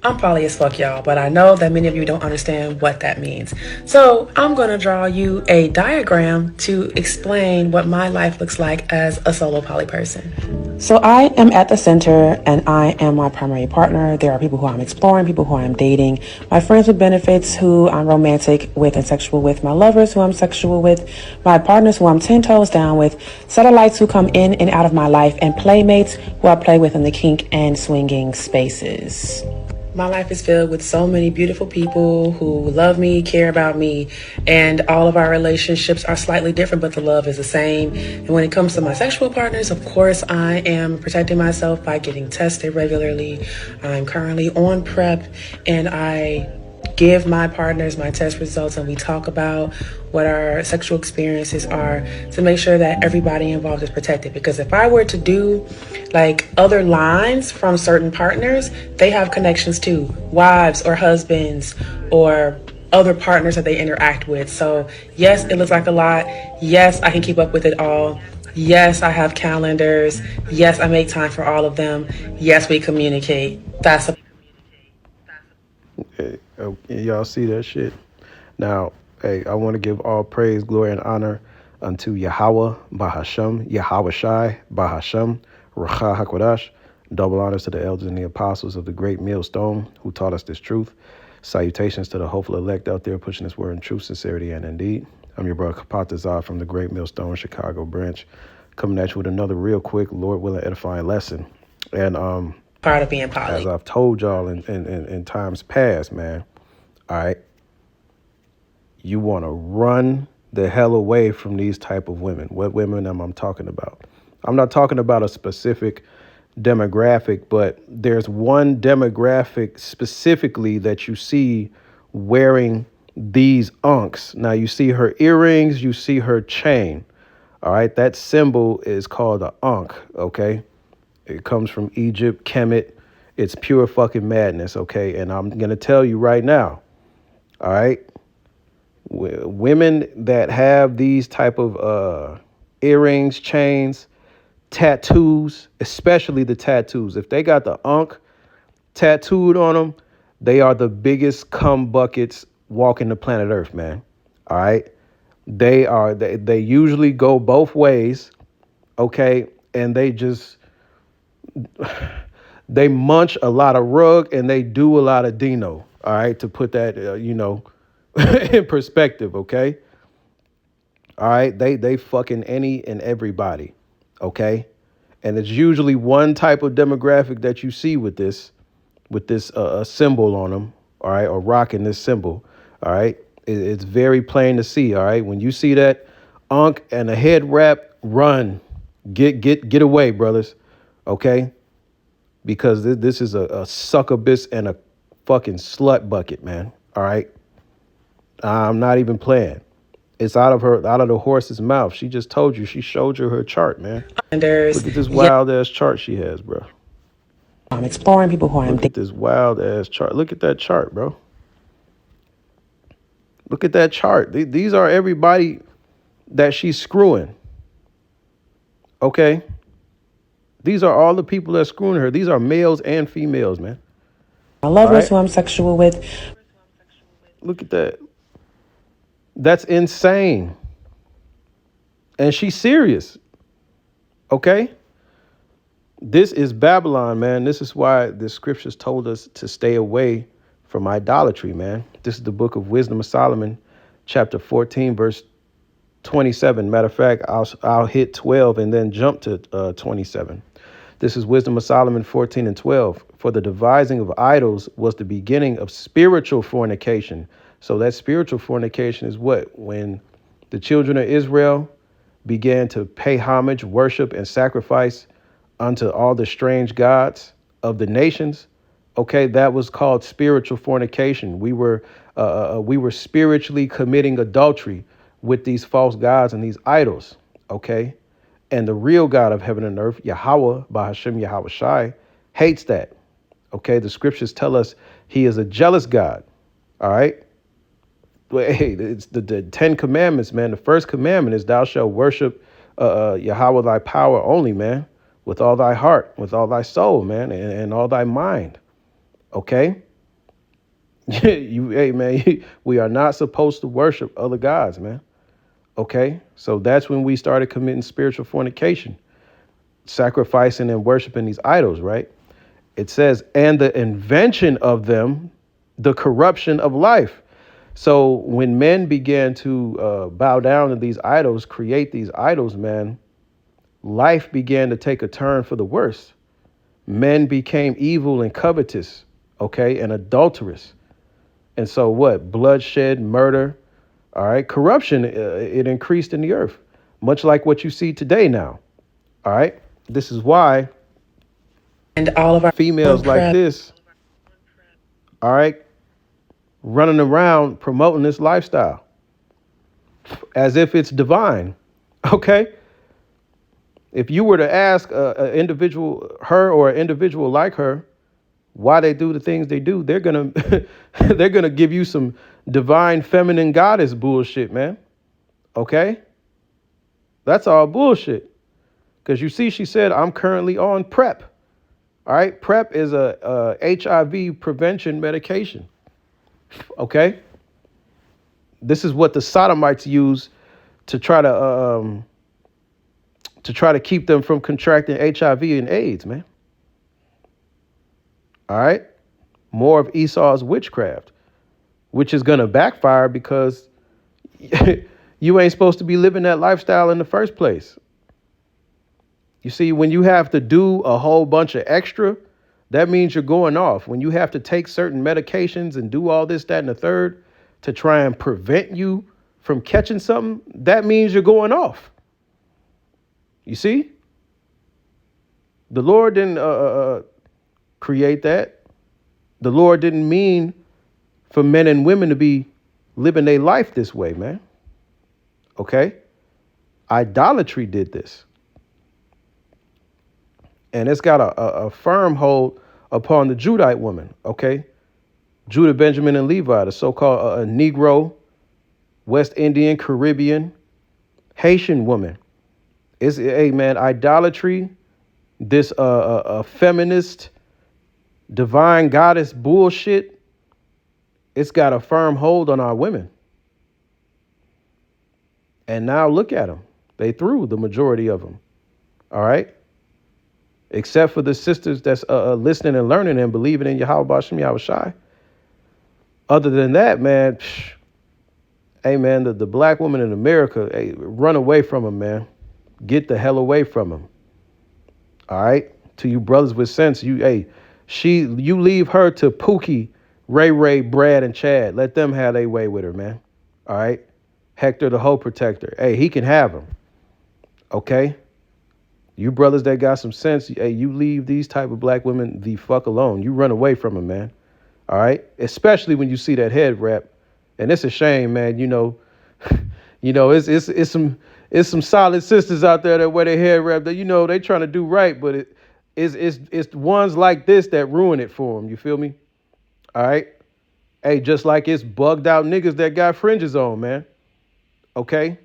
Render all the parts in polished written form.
I'm poly as fuck, y'all, but I know that many of you don't understand what that means. So I'm gonna draw you a diagram to explain what my life looks like as a solo poly person. So I am at the center and I am my primary partner. There are people who I'm exploring, people who I'm dating, my friends with benefits who I'm romantic with and sexual with, my lovers who I'm sexual with, my partners who I'm 10 toes down with, satellites who come in and out of my life, and playmates who I play with in the kink and swinging spaces. My life is filled with so many beautiful people who love me, care about me, and all of our relationships are slightly different, but the love is the same. And when it comes to my sexual partners, of course, I am protecting myself by getting tested regularly. I'm currently on PrEP, and I give my partners my test results and we talk about what our sexual experiences are to make sure that everybody involved is protected. Because if I were to do like other lines from certain partners, they have connections to wives or husbands or other partners that they interact with. So yes, it looks like a lot. Yes, I can keep up with it all. Yes, I have calendars. Yes, I make time for all of them. Yes, we communicate. That's a Hey, y'all see that shit? Now, hey, I want to give all praise, glory, and honor unto Yahweh, Bahashem, Yahweh Shai, Bahashem, Racha HaKodash. Double honors to the elders and the apostles of the great millstone who taught us this truth. Salutations to the hopeful elect out there pushing this word in truth, sincerity, and indeed. I'm your brother Kapatazar from the great millstone Chicago branch, coming at you with another real quick, Lord willing, edifying lesson. And part of being as poly. I've told y'all in times past, man, all right, you want to run the hell away from these type of women. What women am I talking about? I'm not talking about a specific demographic, but there's one demographic specifically that you see wearing these unks. Now you see her earrings, you see her chain. All right, that symbol is called a ankh, okay? It comes from Egypt, Kemet. It's pure fucking madness, okay? And I'm going to tell you right now, all right? Women that have these type of earrings, chains, tattoos, especially the tattoos, if they got the Ankh tattooed on them, they are the biggest cum buckets walking the planet Earth, man. All right? They usually go both ways, okay? And they just they munch a lot of rug and they do a lot of Dino. All right, to put that in perspective, okay? All right, they fucking any and everybody, okay? And it's usually one type of demographic that you see with this symbol on them, all right, or rocking this symbol, all right? It's very plain to see, all right? When you see that unk and a head wrap, run, get away, brothers, okay? Because this is a succubus and a fucking slut bucket, man. All right, I'm not even playing. It's out of the horse's mouth. She just told you. She showed you her chart, man. There's Look at this yeah, wild ass chart she has, bro. I'm exploring people who I'm Look at this wild ass chart. Look at that chart, bro. Look at that chart. These are everybody that she's screwing. Okay, these are all the people that screwing her. These are males and females, man. my All lovers right, who I'm sexual with. look at that. That's insane. And she's serious. Okay? This is Babylon, man. This is why the scriptures told us to stay away from idolatry, man. This is the book of Wisdom of Solomon, chapter 14, verse 27. Matter of fact, I'll hit 12 and then jump to 27. This is Wisdom of Solomon 14 and 12. For the devising of idols was the beginning of spiritual fornication. So that spiritual fornication is what? When the children of Israel began to pay homage, worship, and sacrifice unto all the strange gods of the nations. Okay, that was called spiritual fornication. We were spiritually committing adultery with these false gods and these idols. Okay, and the real God of heaven and earth, Yahweh, Bahashem Yahweh Shai, hates that. Okay, the scriptures tell us he is a jealous God. All right. Well, hey, it's the Ten Commandments, man. The first commandment is thou shalt worship Yahweh thy power only, man, with all thy heart, with all thy soul, man, and all thy mind. Okay? Hey man, we are not supposed to worship other gods, man. Okay, so that's when we started committing spiritual fornication, sacrificing and worshiping these idols, right? It says, and the invention of them, the corruption of life. So when men began to bow down to these idols, create these idols, man, life began to take a turn for the worse. Men became evil and covetous, okay, and adulterous. And so what? Bloodshed, murder, all right, corruption, it increased in the earth, much like what you see today now. All right. This is why And all of our females like prep. this, all right, running around promoting this lifestyle as if it's divine. Okay. If you were to ask an individual, her or an individual like her, why they do the things they do, they're gonna they're gonna give you some divine feminine goddess bullshit, man. Okay, that's all bullshit. Because you see, she said, I'm currently on PrEP. All right, PrEP is a HIV prevention medication. Okay, this is what the sodomites use to try to keep them from contracting HIV and AIDS, man. All right, more of Esau's witchcraft, which is gonna backfire because you ain't supposed to be living that lifestyle in the first place. You see, when you have to do a whole bunch of extra, that means you're going off. When you have to take certain medications and do all this, that, and the third to try and prevent you from catching something, that means you're going off. You see? The Lord didn't create that. The Lord didn't mean for men and women to be living their life this way, man. Okay? Idolatry did this. And it's got a firm hold upon the Judite woman, okay? Judah, Benjamin, and Levi, the so-called Negro, West Indian, Caribbean, Haitian woman. It's, hey, man, idolatry, this feminist, divine goddess bullshit, it's got a firm hold on our women. And now look at them. They threw the majority of them, all right? Except for the sisters that's listening and learning and believing in Yahweh Bashem Yahushai. Other than that, man, hey, man, the black woman in America, hey, run away from them, man. Get the hell away from them. All right? To you brothers with sense, you leave her to Pookie, Ray, Brad, and Chad. Let them have their way with her, man. All right? Hector, the hoe protector. Hey, he can have them. Okay? You brothers that got some sense, hey, you leave these type of black women the fuck alone. You run away from them, man. All right? Especially when you see that head wrap. And it's a shame, man. It's some solid sisters out there that wear their head wrap that, they trying to do right, but it's ones like this that ruin it for them. You feel me? All right? Hey, just like it's bugged out niggas that got fringes on, man. Okay?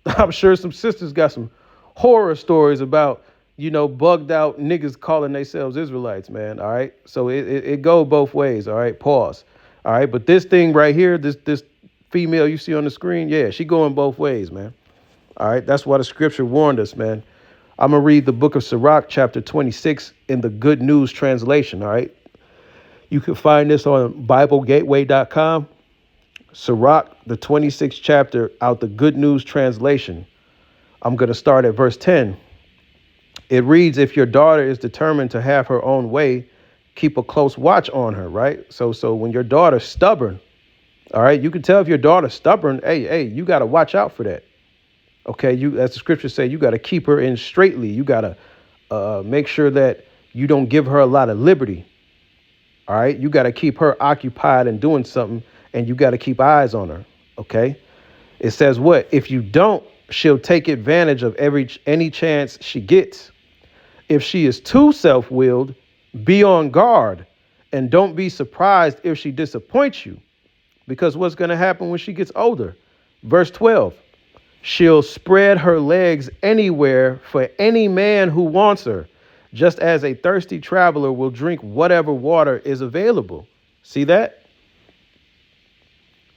I'm sure some sisters got some horror stories about, bugged out niggas calling themselves Israelites, man. All right. So it go both ways. All right. Pause. All right. But this thing right here, this female you see on the screen, yeah, she going both ways, man. All right. That's why the scripture warned us, man. I'm going to read the book of Sirach, chapter 26 in the Good News translation. All right. You can find this on BibleGateway.com. Sirach, the 26th chapter out the Good News translation. I'm going to start at verse 10. It reads, if your daughter is determined to have her own way, keep a close watch on her, right? So when your daughter's stubborn, all right, you can tell if your daughter's stubborn, hey, you got to watch out for that. Okay, as the scriptures say, you got to keep her in straitly. You got to make sure that you don't give her a lot of liberty. All right, you got to keep her occupied and doing something, and you got to keep eyes on her. Okay, it says what? If you don't, she'll take advantage of any chance she gets. If she is too self-willed, be on guard and don't be surprised if she disappoints you, because what's going to happen when she gets older? Verse 12, she'll spread her legs anywhere for any man who wants her, just as a thirsty traveler will drink whatever water is available. See that?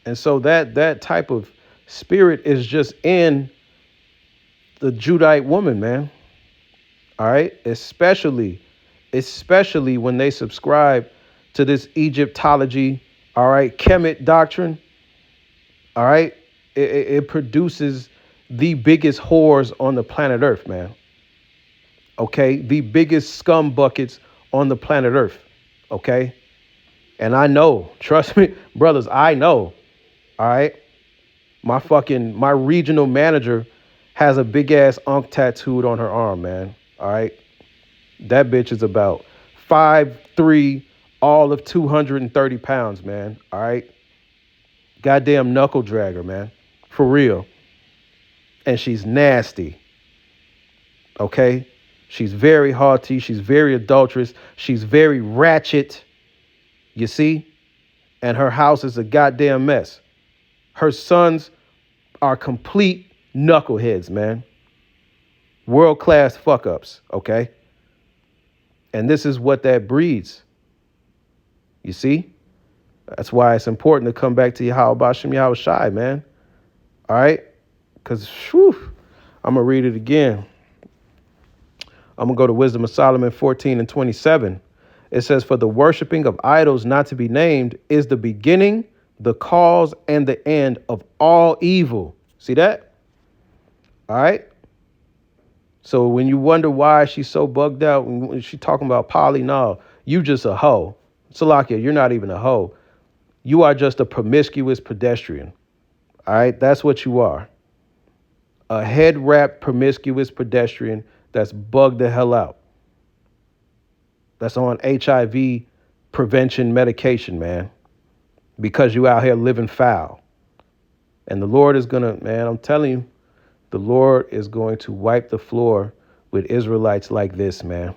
And so that type of spirit is just in the Judite woman, man. All right, especially when they subscribe to this Egyptology, all right, Kemet doctrine. All right, it produces the biggest whores on the planet Earth, man. Okay, the biggest scum buckets on the planet Earth. Okay, and I know, trust me, brothers, I know. All right, my regional manager has a big ass Ankh tattooed on her arm, man. All right, that bitch is about 5'3", all of 230 pounds, man. All right, goddamn knuckle dragger, man, for real. And she's nasty. Okay, she's very haughty. She's very adulterous. She's very ratchet. You see, and her house is a goddamn mess. Her sons are complete knuckleheads, man. World-class fuck-ups, okay? And this is what that breeds. You see? That's why it's important to come back to Yahweh Bashem Yahweh Shai, man. All right? Because, I'm going to read it again. I'm going to go to Wisdom of Solomon 14:27. It says, for the worshiping of idols not to be named is the beginning, the cause, and the end of all evil. See that? All right? So when you wonder why she's so bugged out, when she's talking about poly, no, you just a hoe. Salakia, you're not even a hoe. You are just a promiscuous pedestrian. All right? That's what you are. A head-wrapped promiscuous pedestrian that's bugged the hell out. That's on HIV prevention medication, man. Because you out here living foul. And the Lord is going to, man, I'm telling you, the Lord is going to wipe the floor with Israelites like this, man.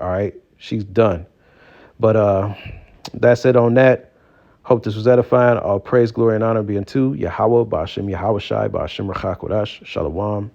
All right? She's done. But that's it on that. Hope this was edifying. All praise, glory, and honor be unto Yahweh, Ba'ashem Yahweh Shai, Ba'ashem Rachak Wadash, Shalom.